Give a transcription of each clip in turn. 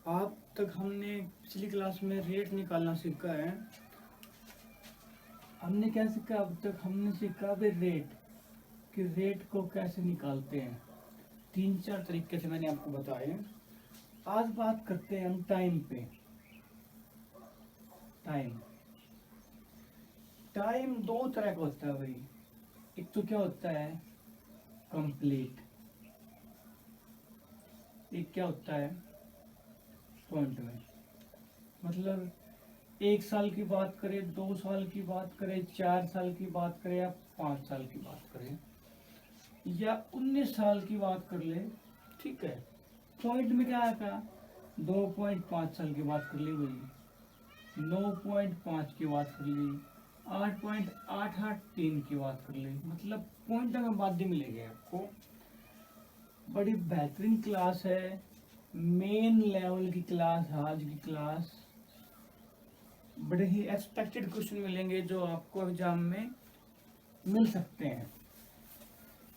अब तक हमने पिछली क्लास में रेट निकालना सीखा है। हमने क्या सीखा अब तक? हमने सीखा भी रेट, कि रेट को कैसे निकालते हैं। 3-4 तरीके से मैंने आपको बताए। आज बात करते हैं हम टाइम पे। टाइम टाइम दो तरह का होता है भाई। एक तो क्या होता है, कंप्लीट। एक क्या होता है, पॉइंट में। मतलब 1 साल की बात करें, 2 साल की बात करें, 4 साल की बात करें, या 5 साल की बात करें, या 19 साल की बात कर ले, ठीक है। पॉइंट में क्या आएगा? 2.5 साल की बात कर ली भाई, 9.5 की बात कर ली, 8.883 की बात कर ली। मतलब पॉइंट में माध्यम मिलेगी आपको। बड़ी बेहतरीन क्लास है, मेन लेवल की क्लास है आज की क्लास। बड़े ही एक्सपेक्टेड क्वेश्चन मिलेंगे जो आपको एग्जाम में मिल सकते हैं।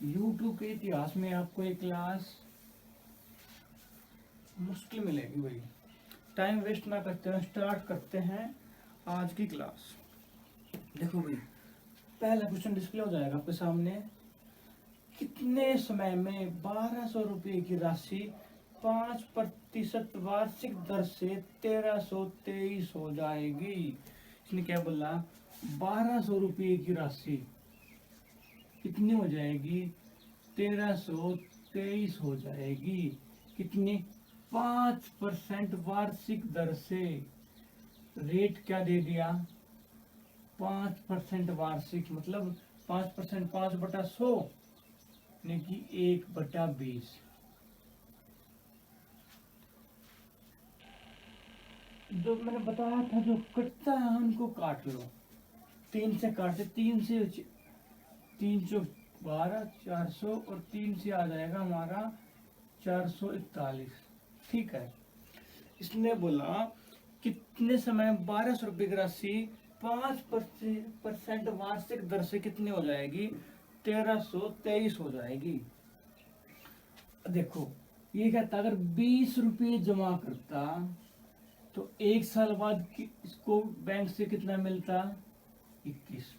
यूट्यूब के इतिहास में आपको ये क्लास मुश्किल मिलेगी भाई। टाइम वेस्ट ना करते हैं, स्टार्ट करते हैं आज की क्लास। देखो भाई, पहला क्वेश्चन डिस्प्ले हो जाएगा आपके सामने। कितने समय में 1200 रुपये की राशि 5% वार्षिक दर से 1323 हो जाएगी? इसने क्या बोला? 1200 रुपये की राशि कितनी हो जाएगी? 1323 हो जाएगी। कितनी? 5% वार्षिक दर से। रेट क्या दे दिया? 5% वार्षिक, मतलब 5%, 5/100, यानी कि 1/20। जो मैंने बताया था, जो कटता है उनको काट लो। 3 से काटते, 3 से 12, 400, और 3 से आ जाएगा हमारा 441। ठीक है। इसने बोला कितने समय 1200 रुपये की राशि 5% वार्षिक दर से कितनी हो जाएगी? 1323 हो जाएगी। देखो, ये कहता अगर 20 रुपये जमा करता तो 1 साल बाद इसको बैंक से कितना मिलता? 21।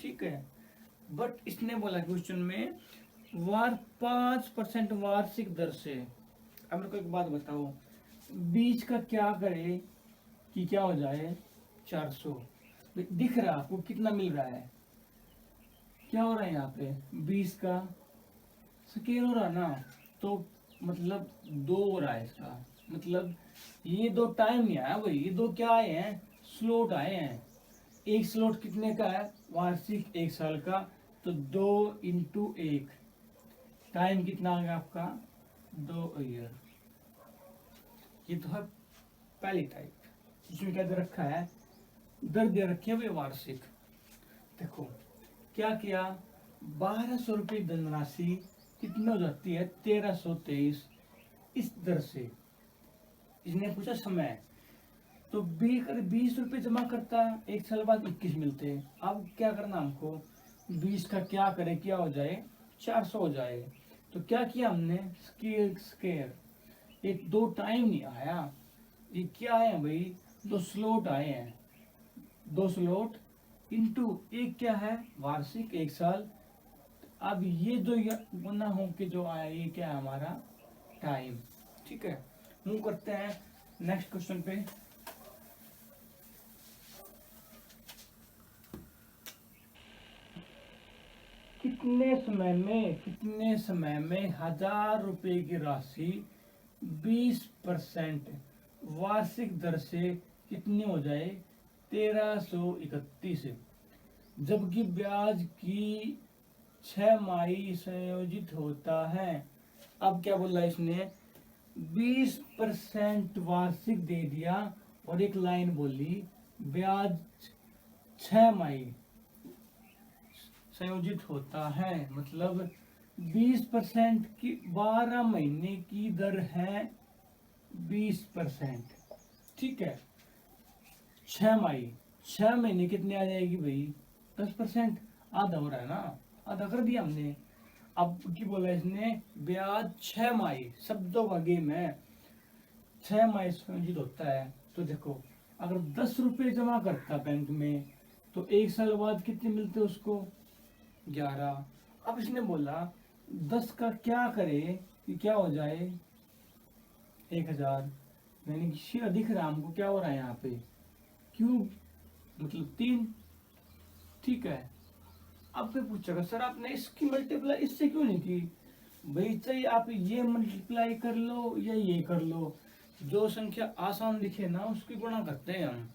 ठीक है। बट इसने बोला क्वेश्चन में 5% वार्षिक दर से। अब मेरे को एक बात बताओ, बीच का क्या करे कि क्या हो जाए? 400। दिख रहा आपको कितना मिल रहा है? क्या हो रहा है यहाँ पे? 20 का स्केल हो रहा ना, तो मतलब 2 हो रहा है इसका। मतलब ये दो टाइम नहीं आया भाई, ये दो क्या आए हैं? स्लॉट आए हैं। एक स्लॉट कितने का है? वार्षिक 1 साल का। तो 2 × 1, टाइम कितना आ गया आपका? 2 ईयर। ये तो है पहली टाइप। इसमें क्या दे रखा है? दर दे रखी है भाई वार्षिक। देखो क्या किया, 1200 रुपये धनराशि कितनी हो जाती है? 1323। इस दर से इसने पूछा समय, तो 20 रुपये जमा करता, 1 साल बाद 21 मिलते। अब क्या करना हमको? 20 का क्या करे, क्या हो जाए? 400 हो जाए। तो क्या किया हमने? Square square. एक दो टाइम नहीं आया, ये क्या है भाई? 2 स्लॉट आए हैं। 2 स्लॉट इंटू एक क्या है? वार्षिक 1 साल। अब ये जो गुना हो के जो आया, ये क्या है हमारा? टाइम। ठीक है। मूव करते हैं नेक्स्ट क्वेश्चन पे। कितने समय में 1000 रुपये की राशि 20% वार्षिक दर से कितनी हो जाए? 1331। जबकि ब्याज की 6 माही संयोजित होता है। अब क्या बोला इसने? 20% वार्षिक दे दिया, और एक लाइन बोली ब्याज 6 माही संयोजित होता है। मतलब 20% की 12 महीने की दर है 20%। ठीक है। 6 माही, 6 महीने कितने आ जाएगी भाई? 10%। आधा हो रहा है ना, आधा कर दिया हमने। अब की बोला इसने ब्याज 6 माही, शब्दों का गेम है। 6 माह संयोजित होता है, तो देखो अगर 10 रुपये जमा करता बैंक में तो 1 साल बाद कितने मिलते उसको? 11। अब इसने बोला 10 का क्या करे कि क्या हो जाए 1000। यानी कि सीधा दिख रहा है हमको क्या हो रहा है यहाँ पे, क्यूब मतलब 3। ठीक है। अब फिर पूछेगा सर आपने इसकी मल्टीप्लाई इससे क्यों नहीं की? भाई चाहिए आप ये मल्टीप्लाई कर लो या ये कर लो, जो संख्या आसान दिखे ना उसकी गुणा करते हैं हम।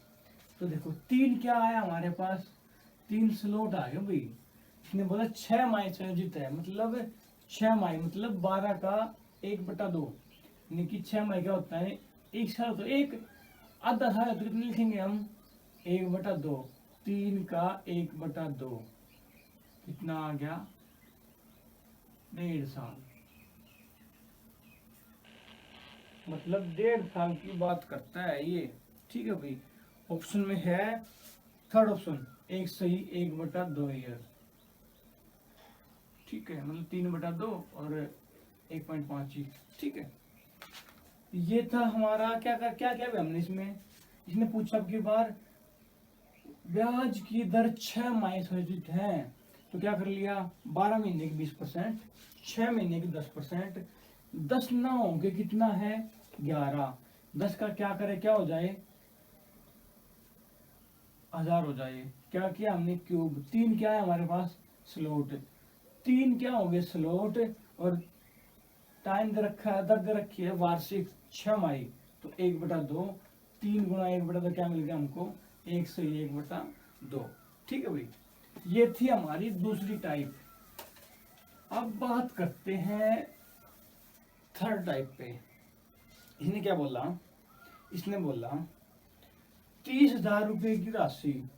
तो देखो 3 क्या आया हमारे पास, 3 स्लॉट आ गए भाई। इसने बोला 6 माह संयोजित है, मतलब 6 माह मतलब 12 का 1/2, यानी कि 6 माह क्या होता है 1 साल, तो एक आधा साल है तो कितने लिखेंगे हम 1/2, 3 का 1/2 कितना आ गया 1.5 साल, मतलब 1.5 साल की बात करता है ये। ठीक है भाई, ऑप्शन में है थर्ड ऑप्शन, एक सही 1/2 ईयर। ठीक है, मतलब 3/2 और 1.5 ही। ठीक है, ये था हमारा क्या क्या क्या भी हमने इसमें। इसने पूछा अब की बार ब्याज की दर 6 माह संयोजित है, तो क्या कर लिया 12 महीने की 20%, 6 महीने की 10%, 10 ना होंगे कितना है 11, 10 का क्या करे क्या हो जाए 1000 हो जाए। क्या किया हमने क्यूब, 3 क्या है हमारे पास स्लोट, 3 क्या हो गए स्लोट, और टाइम दे रखा है दर दे रखी है वार्षिक 6 माही, तो 1/2, 3 × 1/2 क्या मिल गया हमको 101/2। ठीक है भाई, ये थी हमारी दूसरी टाइप। अब बात करते हैं थर्ड टाइप पे। इसने क्या बोला, इसने बोला 30,000 रुपए की राशि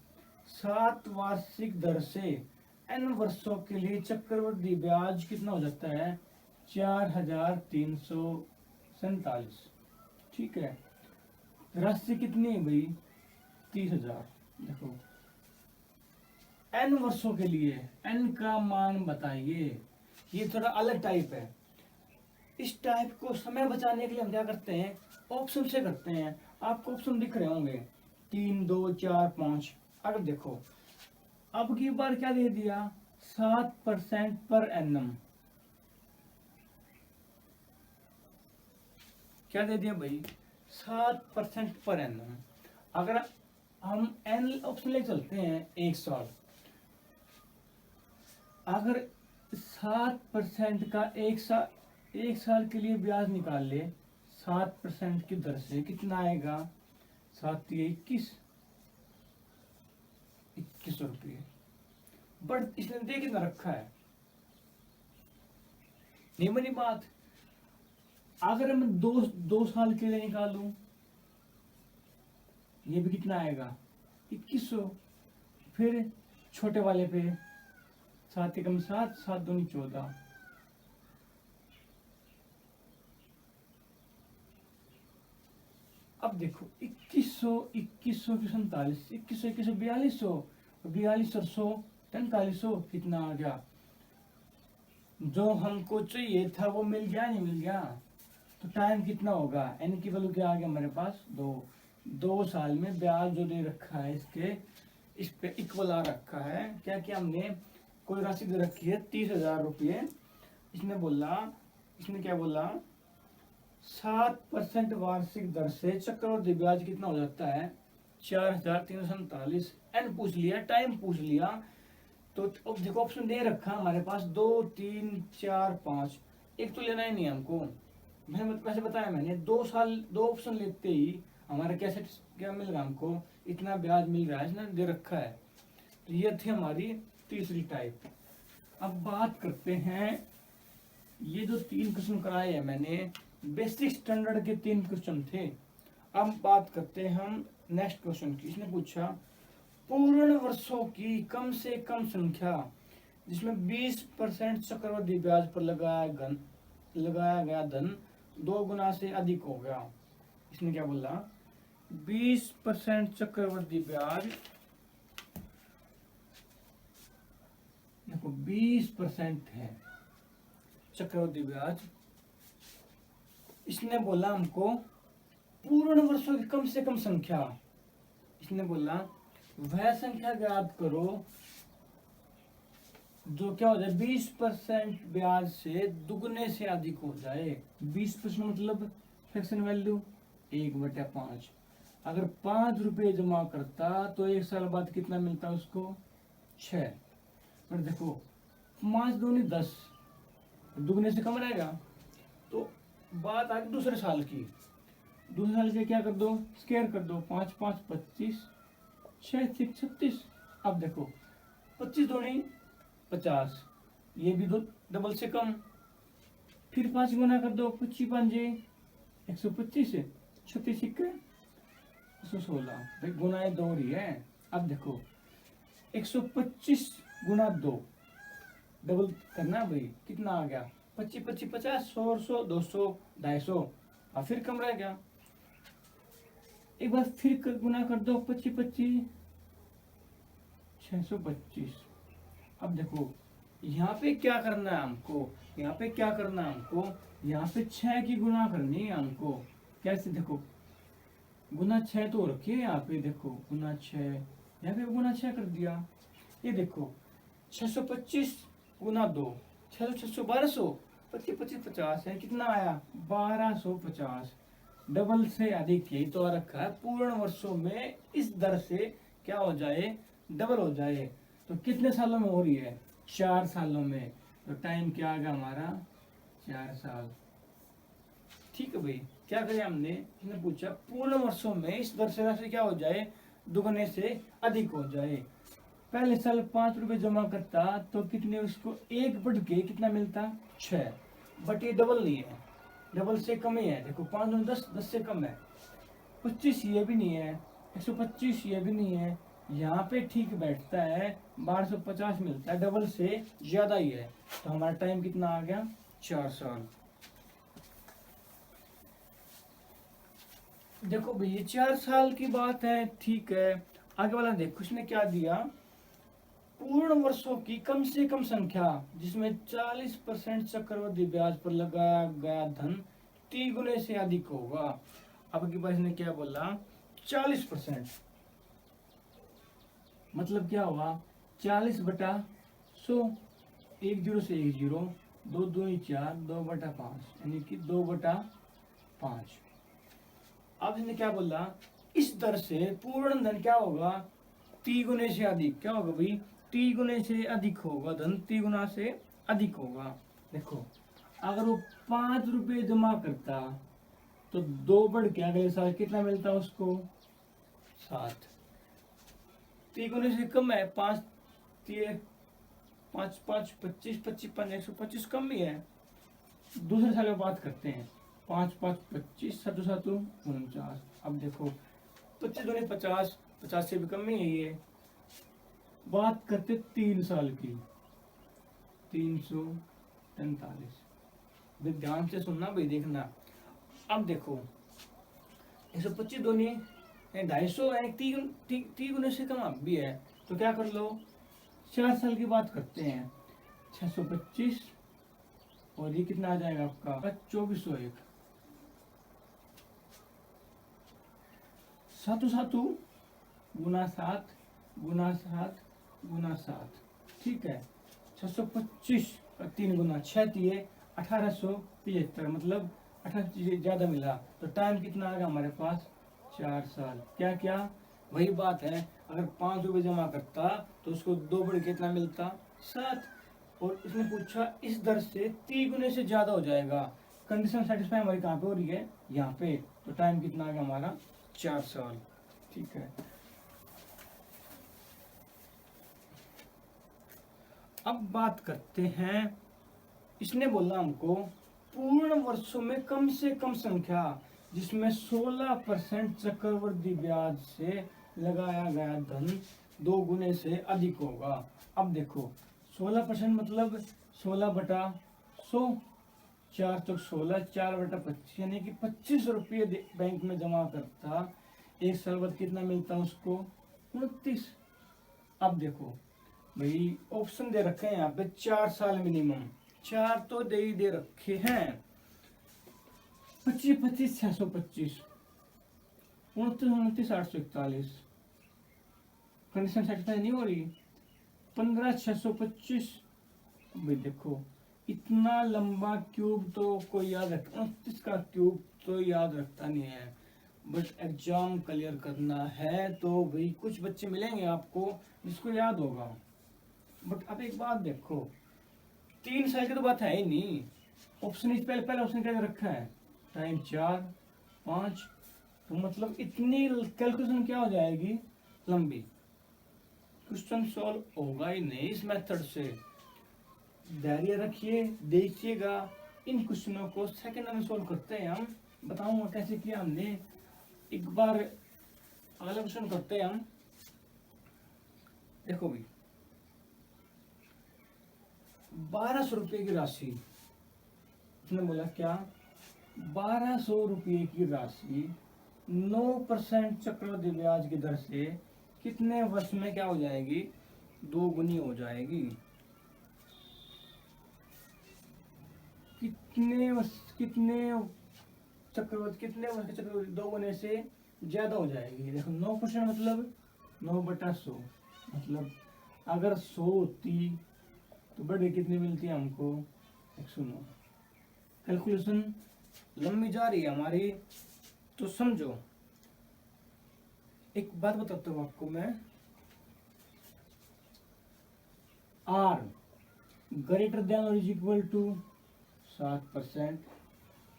7 वार्षिक दर से n वर्षों के लिए चक्रवृद्धि ब्याज कितना हो जाता है 4,347। ठीक है, राशि कितनी है भाई 30,000। देखो n वर्षों के लिए n का मान बताइए, ये थोड़ा अलग टाइप है। इस टाइप को समय बचाने के लिए हम क्या करते हैं ऑप्शन से करते हैं। आपको ऑप्शन दिख रहे होंगे 3, 2, 4, 5। अगर देखो अब की बार क्या दे दिया 7% पर एनम, क्या दे दिया भाई 7% पर एनम। अगर हम एन ऑप्शन ले चलते हैं 1 साल, अगर 7% का 1 साल के लिए ब्याज निकाल ले 7% की दर से कितना आएगा 7 या 21 रुपये। बट इसने दे कितना रखा है, नहीं बनी बात। अगर मैं 2 साल के लिए निकालूं ये भी कितना आएगा 2100। फिर छोटे वाले पे 7 एकम 7, 7 दूनी 14। अब देखो 2100, 2100 की 47, 2100, 2100, 4200, 4200, 100, 4300 कितना आ गया। जो हमको चाहिए था वो मिल गया नहीं मिल गया। तो टाइम कितना होगा एन की वैल्यू क्या आ गया हमारे पास 2 साल में ब्याज जो दे रखा है इसके इस पे इक्वल आ रखा है। क्या किया हमने कोई राशि दे रखी है 30,000 रुपये। इसने क्या बोला 7% वार्षिक दर से चक्रवृद्धि ब्याज कितना हो जाता है 4,347। एन पूछ लिया, टाइम पूछ लिया, तो अब देखो ऑप्शन दे रखा हमारे पास 2, 3, 4, 5। एक तो लेना ही नहीं हमको, मैंने वैसे बताया मैंने 2 साल 2 ऑप्शन लेते ही हमारा कैसे क्या मिल रहा है हमको इतना ब्याज मिल रहा है, इसने दे रखा है। तो ये थी हमारी तीसरी टाइप। अब बात करते हैं ये जो 3 क्वेश्चन कराए हैं मैंने बेसिक स्टैंडर्ड के 3 क्वेश्चन थे। अब बात करते हैं हम नेक्स्ट क्वेश्चन की। इसने पूछा पूर्ण वर्षों की कम से कम संख्या जिसमें 20% चक्रवृद्धि ब्याज पर लगाया गया धन 2 गुना से अधिक हो गया। इसने क्या बोला 20% चक्रवृद्धि ब्याज, देखो 20% है चक्रवृद्धि ब्याज। इसने बोला हमको पूर्ण वर्षों की कम से कम संख्या, इसने बोला वह संख्या ज्ञात करो जो क्या हो जाए 20% ब्याज से दुगने से अधिक हो जाए। 20% मतलब फ्रैक्शन वैल्यू 1/5। अगर 5 रुपए जमा करता तो 1 साल बाद कितना मिलता उसको 6। पर देखो 5 दूनी 10, दुगने से कम रहेगा। तो बात आ गई दूसरे साल की। दूसरे साल के क्या कर दो, स्क्वायर कर दो, 5 5 25, 6 6 36। अब देखो 25 दूनी 50, ये भी दो डबल से कम। फिर 5 गुना कर दो, 25 पंजे 125, 36 सिक्के 116। भाई गुना दो रही है। अब देखो 125 गुना 2, डबल करना भाई, कितना आ गया 25 25 50, 100 100 200 250। और फिर कम रह गया। एक बार फिर गुना कर दो, 25 25 625। अब देखो यहाँ पे क्या करना है हमको, यहाँ पे क्या करना है हमको, यहाँ पे 6 की गुना करनी है हमको। कैसे, देखो गुना 6 तो रखिए यहाँ पे, देखो गुना 6, यहाँ पे गुना 6 कर दिया। ये देखो 625 गुना 2, 600 600 1200, 25 25 50 है, कितना आया 1250। डबल से अधिक, यही तो आ रखा है पूर्ण वर्षों में इस दर से क्या हो जाए, डबल हो जाए। तो कितने सालों में हो रही है, 4 सालों में। तो टाइम क्या आ गया हमारा 4 साल। ठीक है भाई, क्या करें हमने, इसने पूछा पूर्ण वर्षों में इस दर से राशि क्या हो जाए, दुगने से अधिक हो जाए। पहले साल 5 रुपए जमा करता तो कितने, उसको 1 बढ़ के कितना मिलता 6। बट ये डबल नहीं है, डबल से कम ही है। देखो 5 और 10, 10 से कम है। 25 ये भी नहीं है, 125 ये भी नहीं है। यहाँ पे ठीक बैठता है, 1250 मिलता है, डबल से ज्यादा ही है। तो हमारा टाइम कितना आ गया 4 साल। देखो भैया 4 साल की बात है, ठीक है। आगे वाला देखो उसने क्या दिया, पूर्ण वर्षों की कम से कम संख्या जिसमें 40% चक्रवृद्धि ब्याज पर लगाया गया धन 3 गुने से अधिक होगा। अब की बार इसने क्या बोला 40%, मतलब क्या हुआ 40/100, 1 0 से 1 0, 2 2 4, 2/5, यानी कि 2/5। अब इसने क्या बोला, इस दर से पूर्ण धन क्या होगा 3 गुने से अधिक। क्या होगा भाई 3 गुने से अधिक होगा, धन 3 गुना से अधिक होगा। देखो अगर वो 5 रुपए जमा करता तो 2 बढ़ के अगले साल कितना मिलता उसको 7। 3 गुने से कम है, 5 3 5 5 25 25 5 125 कम ही है। दूसरे साल में बात करते हैं, 5 5 25 7 7 49। अब देखो 25 दूनी 50, 50 से भी कम ही है ये। बात करते 3 साल की, 343। भाई ध्यान से सुनना भाई, देखना। अब देखो 125 दूनी 250 है, 3 गुने से कम अब भी है। तो क्या कर लो 4 साल की बात करते हैं, 625 और ये कितना आ जाएगा आपका 2401। 7 7 गुना 7 गुना 7 गुना 7, ठीक है। 625 का 3 गुना 6 दिए 1875, मतलब 18 ज्यादा मिला। तो टाइम कितना आ गया हमारे पास 4 साल। क्या क्या वही बात है, अगर 5 रुपए जमा करता तो उसको 2 बढ़ के कितना मिलता 7। और इसने पूछा इस दर से 3 गुने से ज्यादा हो जाएगा। कंडीशन सेटिस्फाई हमारी कहाँ पे हो रही है, यहाँ पे। तो टाइम कितना आ गया हमारा 4 साल, ठीक है। अब बात करते हैं, इसने बोला हमको पूर्ण वर्षों में कम से कम संख्या जिसमें 16% चक्रवृद्धि ब्याज से लगाया गया धन 2 गुने से अधिक होगा। अब देखो 16% मतलब 16/100, 4 चौक 16, 4/25, यानी कि 25 रुपये बैंक में जमा करता, 1 साल बाद कितना मिलता उसको 29। अब देखो भाई ऑप्शन दे रखे हैं यहाँ पे 4 साल मिनिमम, 4 तो दे ही दे रखे हैं। 25 25 625, 29 841 कंडीशन सेटिस्फाई नहीं हो रही। 15 625। भाई देखो इतना लंबा क्यूब तो कोई याद रख, 29 का क्यूब तो याद रखता नहीं है। बट एग्जाम क्लियर करना है तो भाई कुछ बच्चे मिलेंगे आपको जिसको याद होगा। बट अब एक बात देखो, 3 साल की तो बात है ही नहीं। ऑप्शन इस पहले पहले ऑप्शन क्या रखा है, टाइम 4 5, तो मतलब इतनी कैलकुलेशन क्या हो जाएगी लंबी। क्वेश्चन सॉल्व होगा ही नहीं इस मेथड से। धैर्य रखिए, देखिएगा इन क्वेश्चनों को सेकंड में सॉल्व करते हैं हम। बताऊंगा कैसे किया हमने। एक बार अगला क्वेश्चन करते हैं हम। देखो भाई 1200 रुपये की राशि, उसने बोला क्या, 1200 रुपये की राशि 9% चक्रवृद्धि ब्याज की दर से कितने वर्ष में क्या हो जाएगी, दोगुनी हो जाएगी। कितने वर्ष चक्रवृद्धि कितने वर्ष के चक्रवृद्धि दोगुने से ज्यादा हो जाएगी। देखो 9% मतलब 9/100, मतलब अगर 100 होती तो बड़े कितनी मिलती है हमको, 109। कैलकुलेशन लंबी जा रही है हमारी, तो समझो। एक बात बताता हूँ आपको मैं, आर ग्रेटर देन और is equal to 7%,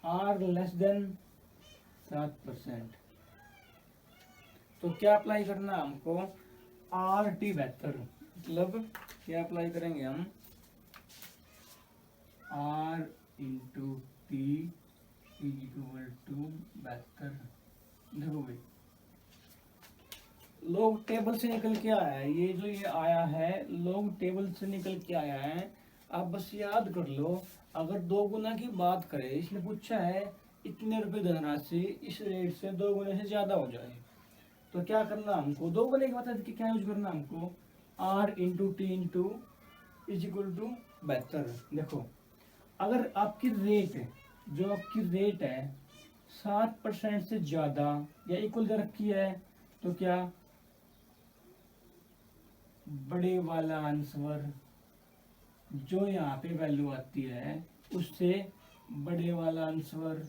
R less than 7%, तो क्या अप्लाई करना है हमको, आर टी बेहतर। मतलब क्या अप्लाई करेंगे हम, R into T is equal to बेहतर। देखो भाई लोग टेबल से निकल के आया है, ये जो ये आया है लोग टेबल से निकल के आया है। आप बस याद कर लो, अगर 2 गुना की बात करें, इसने पूछा है इतने रुपए धनराशि इस रेट से 2 गुने से ज्यादा हो जाए, तो क्या करना हमको, 2 गुने की बात है कि क्या यूज करना हमको, R into T into is equal to बेहतर। देखो अगर आपकी रेट जो आपकी रेट है 7% से ज्यादा या इक्वल दे रखी है, तो क्या बड़े वाला आंसर जो यहाँ पे वैल्यू आती है उससे बड़े वाला आंसर।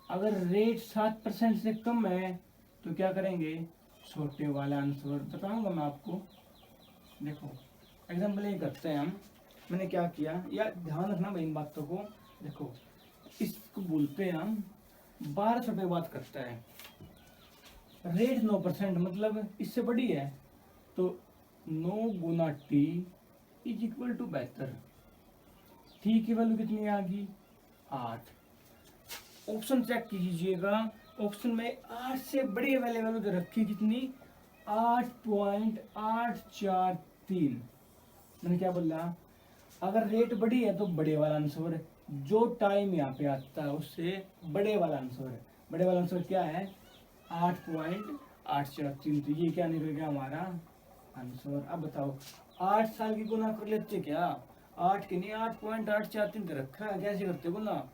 अगर रेट 7% से कम है तो क्या करेंगे, छोटे वाला आंसर। बताऊंगा मैं आपको। देखो एग्जाम्पल ये करते हैं हम, मैंने क्या किया, या ध्यान रखना भाई इन बातों को। देखो इसको बोलते हैं हम 1200 रुपये बात करता है, रेट 9% मतलब इससे बड़ी है, तो 9 गुना टी इज इक्वल टू बेहतर। टी की वैल्यू कितनी आ गई, 8। ऑप्शन चेक कीजिएगा, ऑप्शन में 8 से बड़ी वैल्यू दे रखी, कितनी, 8.843। मैंने क्या बोला, अगर रेट बड़ी है तो बड़े वाला आंसर, जो टाइम यहाँ पे आता है उससे बड़े वाला आंसर। बड़े वाला आंसर क्या है, 8.843। तो ये क्या निकल गया हमारा आंसर। अब बताओ 8 साल की गुना कर लेते क्या, 8 की नहीं 8.843 दे रखा है, कैसे करते गुना,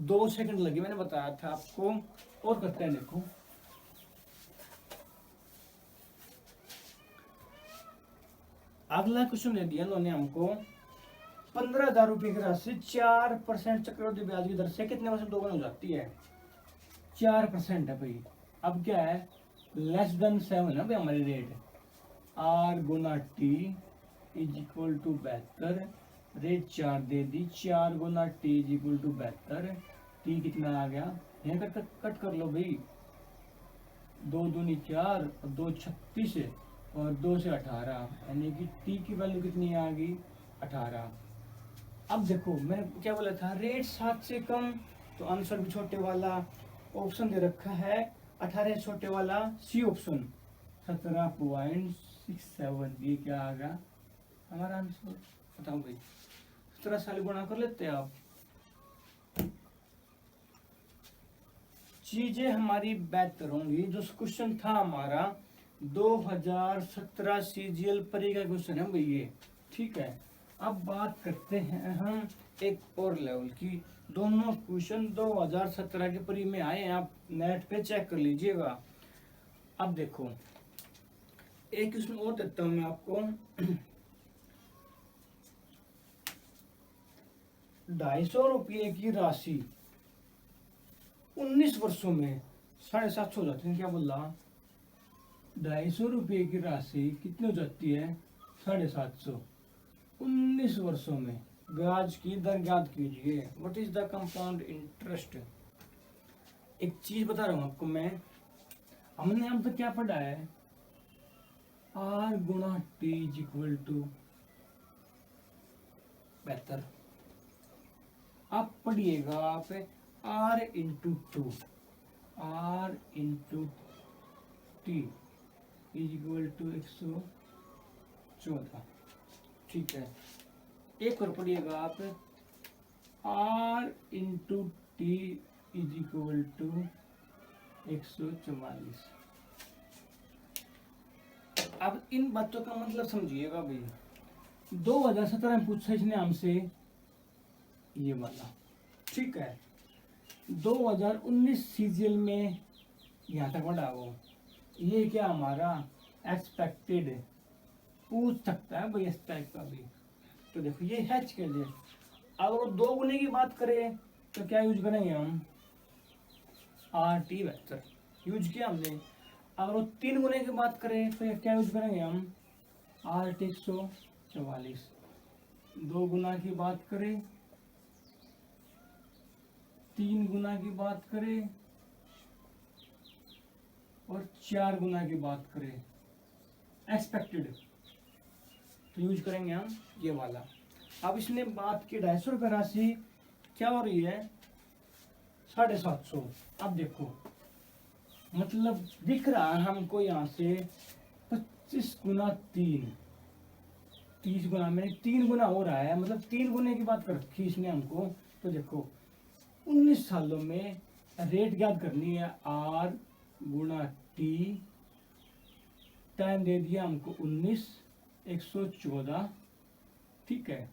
2 सेकंड लगे, मैंने बताया था आपको। और करते हैं, देखो अगला क्वेश्चन दे दिया उन्होंने हमको, 15,000 रुपए की राशि 4% चक्रवृद्धि ब्याज की दर से कितने वर्ष दोगुना हो जाती है। 4% है भाई। अब क्या है, लेस देन 7 है भाई हमारी रेट, आर गुना टी इज इक्वल टू बेहतर। रेट 4 दे दी, 4 गुना टी इज इक्वल टू बेहतर। टी कितना आ गया, यहाँ कट कर लो भाई, 2 दूनी 4 और 2 36 और 2 से 18, यानी कि टी की वैल्यू कितनी आ गई, 18। अब देखो मैंने क्या बोला था, रेट 7 से कम, तो आंसर भी छोटे वाला। ऑप्शन दे रखा है 18 छोटे वाला, सी ऑप्शन 17.67। ये क्या आ गया हमारा आंसर, बताओ भाई। 17 साल गुणा कर लेते हैं आप। चीजें हमारी बेहतर होंगी। जो क्वेश्चन था हमारा 2017 सीजीएल परी का क्वेश्चन है भाई ये, ठीक है। अब बात करते हैं हम एक और लेवल की, दोनों क्वेश्चन 2017 के प्री में आए हैं, आप नेट पे चेक कर लीजिएगा। अब देखो एक क्वेश्चन और देता हूं मैं आपको। 250 रुपये की राशि 19 वर्षों में 750 हो जाती है। क्या बोल रहा? 250 रुपये की राशि कितनी हो जाती है? 750। 19 वर्षों में ब्याज की दर ज्ञात कीजिए। What is the compound interest? एक चीज बता रहा हूं आपको मैं, हमने अब तक क्या पढ़ा है? आर गुणा टी इज इक्वल टू 72। आप पढ़िएगा आप R into two, R into T is equal to 114। ठीक है, एक और पढ़िएगा आप R into T is equal to 144। अब इन बातों का मतलब समझिएगा भैया। 2017 में पूछा इसने हमसे ये वाला, ठीक है। 2019 सीजीएल में यहाँ तक बढ़ा वो, ये क्या हमारा एक्सपेक्टेड पूछ सकता है भाई इस टाइप का भी। तो देखो ये हैच के लिए अगर वो 2 गुने की बात करें तो क्या यूज करेंगे हम? आर टी वेक्टर यूज किया हमने। अगर वो 3 गुने की बात करें तो क्या यूज करेंगे हम? R T 144। 2 गुना की बात करें, 3 गुना की बात करें और 4 गुना की बात करें एक्सपेक्टेड, तो यूज करेंगे हम ये वाला। अब इसने बात की 250 रुपये राशि क्या हो रही है? 750। अब देखो मतलब दिख रहा है हमको यहाँ से 25 गुना 3, 30 गुना में 3 गुना हो रहा है, मतलब 3 गुने की बात कर रखी इसने हमको। तो देखो 19 सालों में रेट याद करनी है, आर गुणा टी, टाइम दे दिया हमको 19, 114। ठीक है,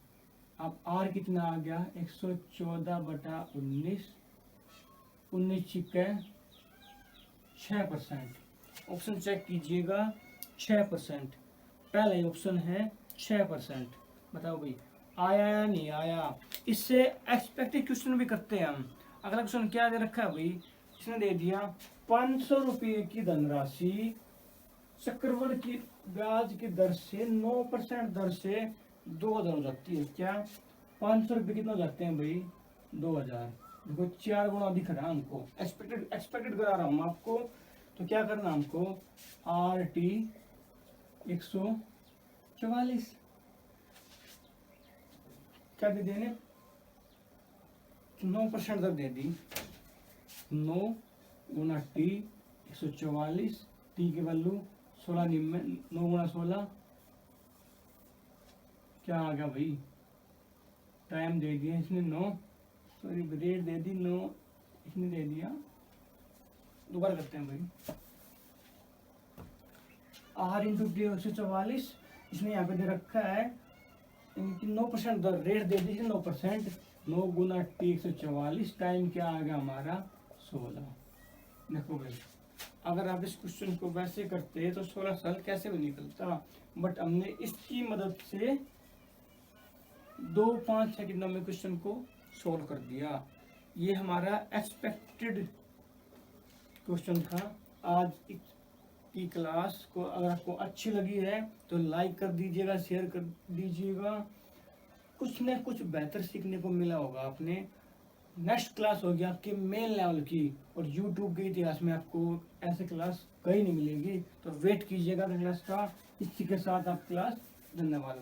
अब आर कितना आ गया? 114 बटा 19, 19 छिक्के 6%। ऑप्शन चेक कीजिएगा 6%, पहला ही ऑप्शन है 6%। बताओ भाई आया या नहीं आया? इससे एक्सपेक्टेड क्वेश्चन भी करते हैं हम। अगला क्वेश्चन क्या दे रखा है भाई? इसने दे दिया 500 रुपये की धनराशि चक्रवृद्धि की ब्याज की दर से 9% दर से 2000 हो जाती है। क्या 500 रुपये कितना हो जाते हैं भाई? 2000। देखो 4 गुना दिख रहा है हमको, एक्सपेक्टेड करा रहा हूँ आपको। तो क्या करना हमको? आर टी 144 क्या दे देने? 9% दर दे दी। 9 गुना टी 144, टी की वैल्यू 16 निम्न, 9 गुना 16 क्या आ गया भाई? टाइम दे दिया इसने 9, सॉरी रेट दे दी 9, इसने दे दिया। दोबारा करते हैं भाई, आर इंटू टी 144, इसने यहाँ पे दे रखा है 9% दर, रेट दे दी 9%, 9 गुना टी 144, टाइम क्या आ गया हमारा? 16। देखो भाई अगर आप इस क्वेश्चन को वैसे करते तो 16 साल कैसे भी निकलता, बट हमने इसकी मदद से 2-5 सेकंडों में क्वेश्चन को सोल्व कर दिया। ये हमारा एक्सपेक्टेड क्वेश्चन था। आज की क्लास को अगर आपको अच्छी लगी है तो लाइक कर दीजिएगा, शेयर कर दीजिएगा। कुछ न कुछ बेहतर सीखने को मिला होगा आपने। नेक्स्ट क्लास होगी आपके मेन लेवल की, और यूट्यूब के इतिहास में आपको ऐसे क्लास कहीं नहीं मिलेगी। तो वेट कीजिएगा क्लास का। इसी के साथ आप क्लास, धन्यवाद।